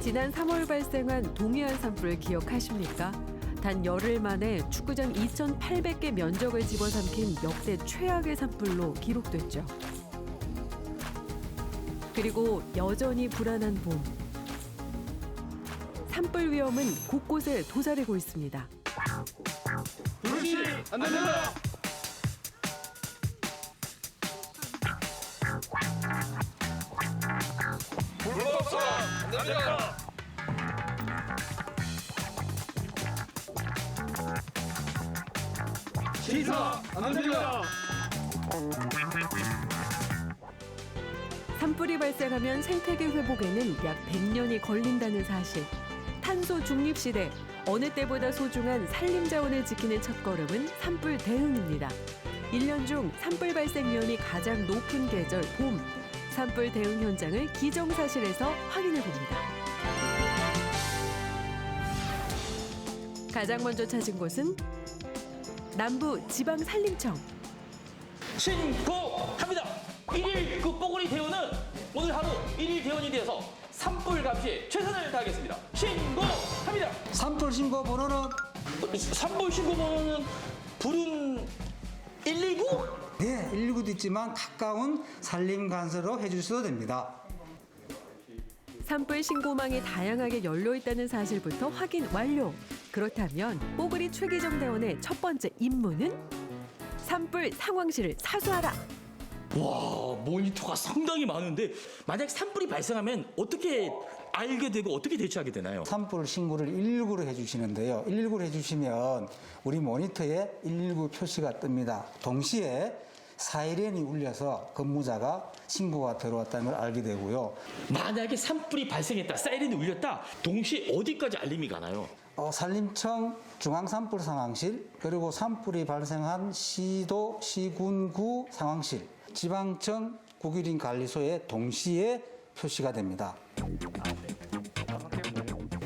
지난 3월 발생한 동해안 산불 기억하십니까? 단 열흘 만에 축구장 2,800개 면적을 집어삼킨 역대 최악의 산불로 기록됐죠. 그리고 여전히 불안한 봄. 산불 위험은 곳곳에 도사리고 있습니다. 불씨 안 된다. 불법성 안 됩니다. 시사 안 됩니다. 산불이 발생하면 생태계 회복에는 약 100년이 걸린다는 사실. 탄소 중립 시대, 어느 때보다 소중한 산림 자원을 지키는 첫걸음은 산불 대응입니다. 1년 중 산불 발생 위험이 가장 높은 계절 봄. 산불 대응 현장을 기정사실에서 확인해 봅니다. 가장 먼저 찾은 곳은 남부 지방산림청. 신고합니다. 1일 그 뽀글이 대원은 오늘 하루 1일 대원이 되어서 산불 감시에 최선을 다하겠습니다. 신고합니다. 산불 신고 번호는 산불 신고 번호는 불은 119? 네, 119도 있지만 가까운 산림관서로 해주셔도 됩니다. 산불 신고망이 다양하게 열려 있다는 사실부터 확인 완료. 그렇다면 뽀글이 최기정 대원의 첫 번째 임무는 산불 상황실을 사수하라. 와, 모니터가 상당히 많은데 만약 산불이 발생하면 어떻게 알게 되고 어떻게 대처하게 되나요? 산불 신고를 119로 해주시는데요. 119로 해주시면 우리 모니터에 119 표시가 뜹니다. 동시에 사이렌이 울려서 근무자가 신고가 들어왔다는 걸 알게 되고요. 만약에 산불이 발생했다, 사이렌이 울렸다, 동시에 어디까지 알림이 가나요? 산림청 중앙산불 상황실, 그리고 산불이 발생한 시도, 시군구 상황실, 지방청 국유림 관리소에 동시에 표시가 됩니다.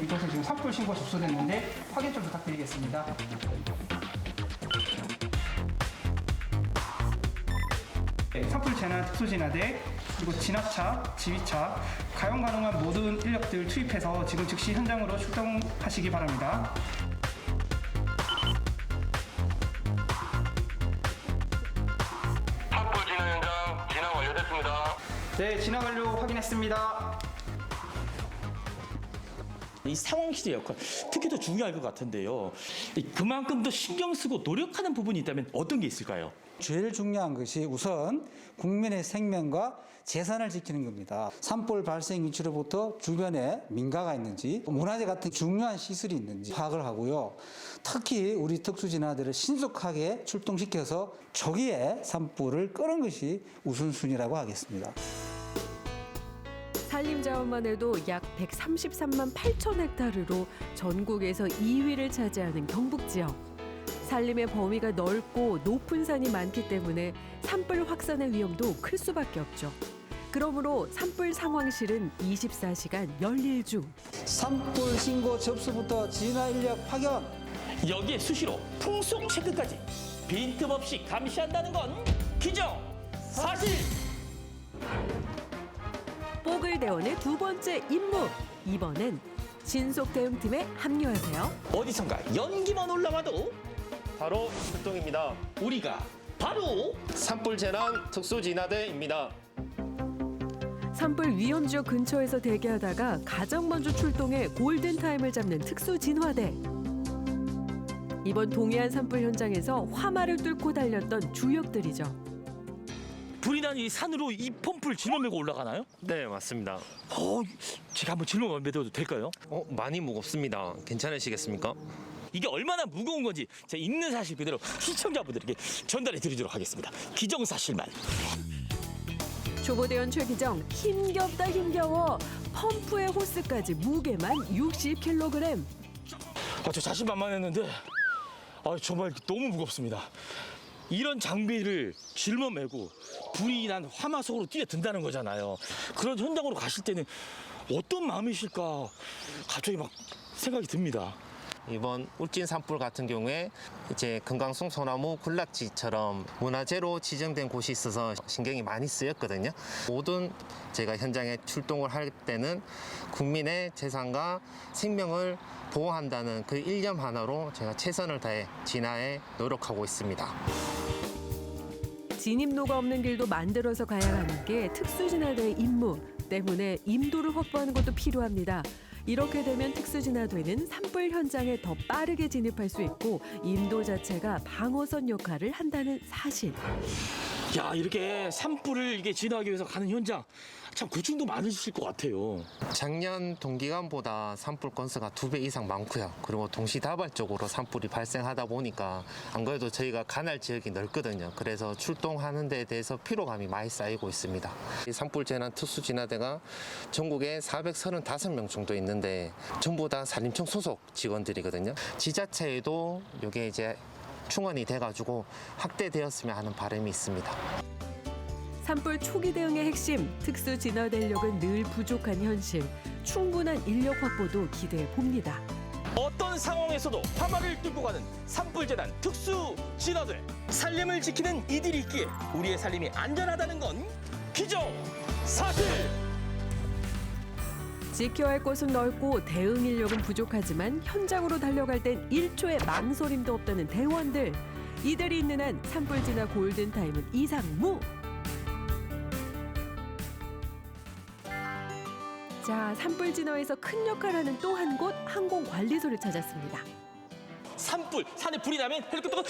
이곳은 지금 산불 신고 접수됐는데 확인 좀 부탁드리겠습니다. 네, 산불 재난 특수진화대 그리고 진압차, 지휘차, 가용 가능한 모든 인력들 투입해서 지금 즉시 현장으로 출동하시기 바랍니다. 산불 진화 현장 진화 완료됐습니다. 네, 진화 완료 확인했습니다. 이 상황실의 역할, 특히 더 중요할 것 같은데요. 그만큼 더 신경 쓰고 노력하는 부분이 있다면 어떤 게 있을까요? 제일 중요한 것이 우선 국민의 생명과 재산을 지키는 겁니다. 산불 발생 위치로부터 주변에 민가가 있는지, 문화재 같은 중요한 시설이 있는지 파악을 하고요. 특히 우리 특수진화대를 신속하게 출동시켜서 초기에 산불을 끄는 것이 우선순위라고 하겠습니다. 산림 자원만 해도 약 133만 8천 헥타르로 전국에서 2위를 차지하는 경북 지역. 산림의 범위가 넓고 높은 산이 많기 때문에 산불 확산의 위험도 클 수밖에 없죠. 그러므로 산불 상황실은 24시간 열일 중. 산불 신고 접수부터 진화 인력 파견. 여기에 수시로 풍속 체크까지 빈틈없이 감시한다는 건 기정 사실. 뽀글 대원의 두 번째 임무. 이번엔 신속 대응팀에 합류하세요. 어디선가 연기만 올라와도 바로 출동입니다. 우리가 바로 산불 재난 특수진화대입니다. 산불 위험 지역 근처에서 대기하다가 가장 먼저 출동해 골든타임을 잡는 특수진화대. 이번 동해안 산불 현장에서 화마를 뚫고 달렸던 주역들이죠. 불이 난 이 산으로 이 펌프를 짊어메고 올라가나요? 네, 맞습니다. 제가 한번 짊어매도 될까요? 많이 무겁습니다. 괜찮으시겠습니까? 이게 얼마나 무거운 건지 제가 있는 사실 그대로 시청자분들에게 전달해 드리도록 하겠습니다. 기정사실만. 초보대원 최기정, 힘겹다 힘겨워. 펌프의 호스까지 무게만 60kg. 저 자신만만했는데 정말 너무 무겁습니다. 이런 장비를 짊어매고 불이 난 화마 속으로 뛰어든다는 거잖아요. 그런 현장으로 가실 때는 어떤 마음이실까 갑자기 막 생각이 듭니다. 이번 울진 산불 같은 경우에 이제 금강송 소나무 군락지처럼 문화재로 지정된 곳이 있어서 신경이 많이 쓰였거든요. 모든 제가 현장에 출동을 할 때는 국민의 재산과 생명을 보호한다는 그 일념 하나로 제가 최선을 다해 진화에 노력하고 있습니다. 진입로가 없는 길도 만들어서 가야 하는 게 특수진화대의 임무 때문에 임도를 확보하는 것도 필요합니다. 이렇게 되면 특수진화대는 산불 현장에 더 빠르게 진입할 수 있고 임도 자체가 방어선 역할을 한다는 사실. 야, 이렇게 산불을 이게 진화하기 위해서 가는 현장 참 고충도 많으실 것 같아요. 작년 동기간보다 산불 건수가 2배 이상 많고요. 그리고 동시다발적으로 산불이 발생하다 보니까 안 그래도 저희가 관할 지역이 넓거든요. 그래서 출동하는 데 대해서 피로감이 많이 쌓이고 있습니다. 이 산불 재난 특수진화대가 전국에 435명 정도 있는데 전부 다 산림청 소속 직원들이거든요. 지자체에도 이게 이제 충원이 돼가지고 확대되었으면 하는 바람이 있습니다. 산불 초기 대응의 핵심, 특수진화대 인력은 늘 부족한 현실. 충분한 인력 확보도 기대해 봅니다. 어떤 상황에서도 화막을 뚫고 가는 산불재난 특수진화대. 산림을 지키는 이들이 있기에 우리의 살림이 안전하다는 건 기정사실. 지켜야 할 곳은 넓고 대응 인력은 부족하지만 현장으로 달려갈 땐 1초의 망설임도 없다는 대원들. 이들이 있는 한 산불 진화 골든타임은 이상무. 자, 산불 진화에서 큰 역할을 하는 또 한 곳 항공관리소를 찾았습니다. 산불, 산에 불이 나면 헬리콥터가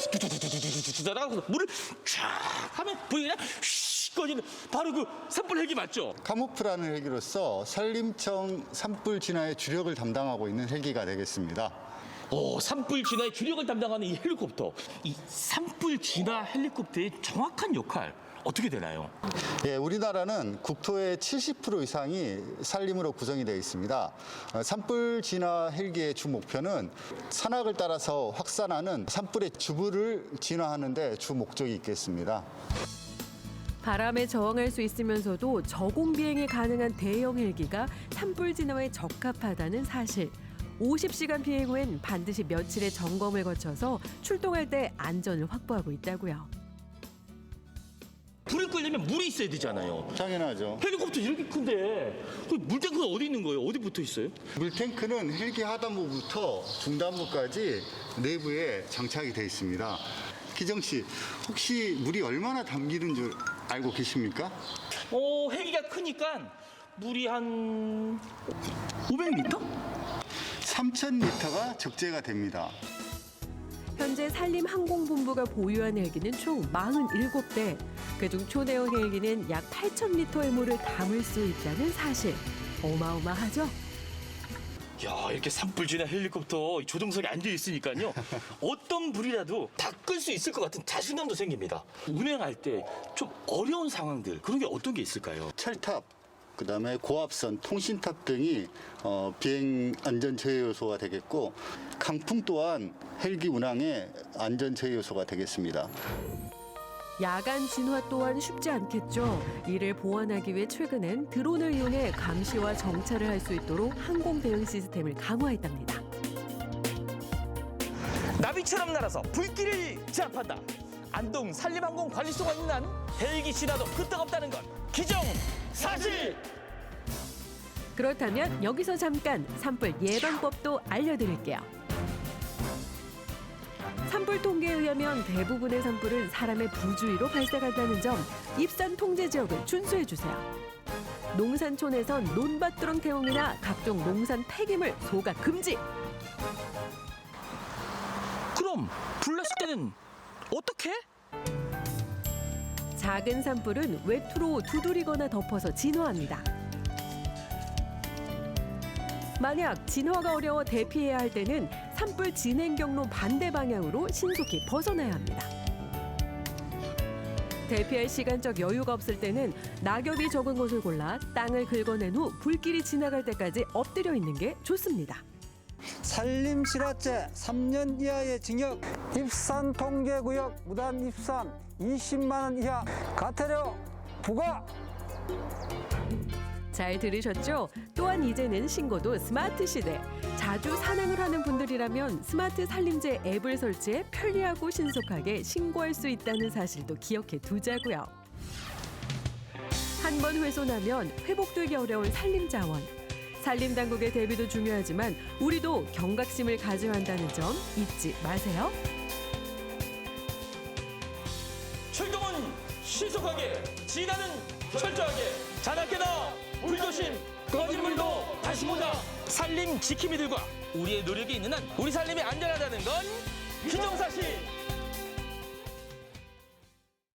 날아가서 물을 쫙 하면 불이 그냥 슉 꺼지는 바로 그 산불 헬기 맞죠? 카모프라는 헬기로서 산림청 산불 진화의 주력을 담당하고 있는 헬기가 되겠습니다. 산불 진화의 주력을 담당하는 이 헬리콥터. 이 산불 진화 헬리콥터의 정확한 역할 어떻게 되나요? 예, 우리나라는 국토의 70% 이상이 산림으로 구성이 되어 있습니다. 산불 진화 헬기의 주 목표는 산악을 따라서 확산하는 산불의 주부를 진화하는 데 주 목적이 있겠습니다. 바람에 저항할 수 있으면서도 저공 비행이 가능한 대형 헬기가 산불 진화에 적합하다는 사실. 50시간 비행 후엔 반드시 며칠의 점검을 거쳐서 출동할 때 안전을 확보하고 있다고요. 불을 끄려면 물이 있어야 되잖아요. 당연하죠. 헬리콥터 이렇게 큰데 그 물탱크가 어디 있는 거예요? 어디 붙어 있어요? 물탱크는 헬기 하단부부터 중단부까지 내부에 장착이 되어 있습니다. 기정 씨, 혹시 물이 얼마나 담기는 줄 알고 계십니까? 헬기가 크니까 물이 한 500m? 3,000리터가 적재가 됩니다. 현재 산림항공본부가 보유한 헬기는 총 47대. 그중 초대형 헬기는 약 8,000리터의 물을 담을 수 있다는 사실. 어마어마하죠? 야, 이렇게 산불 진화 헬리콥터 조종석에 앉아 있으니까요. 어떤 불이라도 다 끌 수 있을 것 같은 자신감도 생깁니다. 운행할 때 좀 어려운 상황들 그런 게 어떤 게 있을까요? 철탑, 그다음에 고압선, 통신탑 등이 비행 안전 제어 요소가 되겠고 강풍 또한 헬기 운항의 안전 제어 요소가 되겠습니다. 야간 진화 또한 쉽지 않겠죠. 이를 보완하기 위해 최근엔 드론을 이용해 감시와 정찰을 할 수 있도록 항공 대응 시스템을 강화했답니다. 나비처럼 날아서 불길을 제압한다. 안동 산림항공 관리소가 있는 한 헬기 진화도 끄떡없다는 건 기정사실. 그렇다면 여기서 잠깐 산불 예방법도 알려드릴게요. 산불 통계에 의하면 대부분의 산불은 사람의 부주의로 발생한다는 점, 입산 통제 지역을 준수해 주세요. 농산촌에선 논밭두렁 태움이나 각종 농산 폐기물 소각 금지. 그럼 불났을 때는 어떻게? 작은 산불은 외투로 두드리거나 덮어서 진화합니다. 만약 진화가 어려워 대피해야 할 때는 산불 진행 경로 반대 방향으로 신속히 벗어나야 합니다. 대피할 시간적 여유가 없을 때는 낙엽이 적은 곳을 골라 땅을 긁어낸 후 불길이 지나갈 때까지 엎드려 있는 게 좋습니다. 산림실화죄 3년 이하의 징역, 입산 통제구역 무단 입산 20만 원 이하 과태료 부과. 잘 들으셨죠? 또한 이제는 신고도 스마트 시대. 자주 산행을 하는 분들이라면 스마트 산림제 앱을 설치해 편리하고 신속하게 신고할 수 있다는 사실도 기억해 두자고요. 한 번 훼손하면 회복되기 어려운 산림자원. 산림당국의 대비도 중요하지만 우리도 경각심을 가져야 한다는 점 잊지 마세요. 출동은 신속하게, 진화는 철저하게. 자나깨나 불조심, 꺼진 물도 다시 보자. 산림 지킴이들과 우리의 노력이 있는 한 우리 산림이 안전하다는 건 기정사실.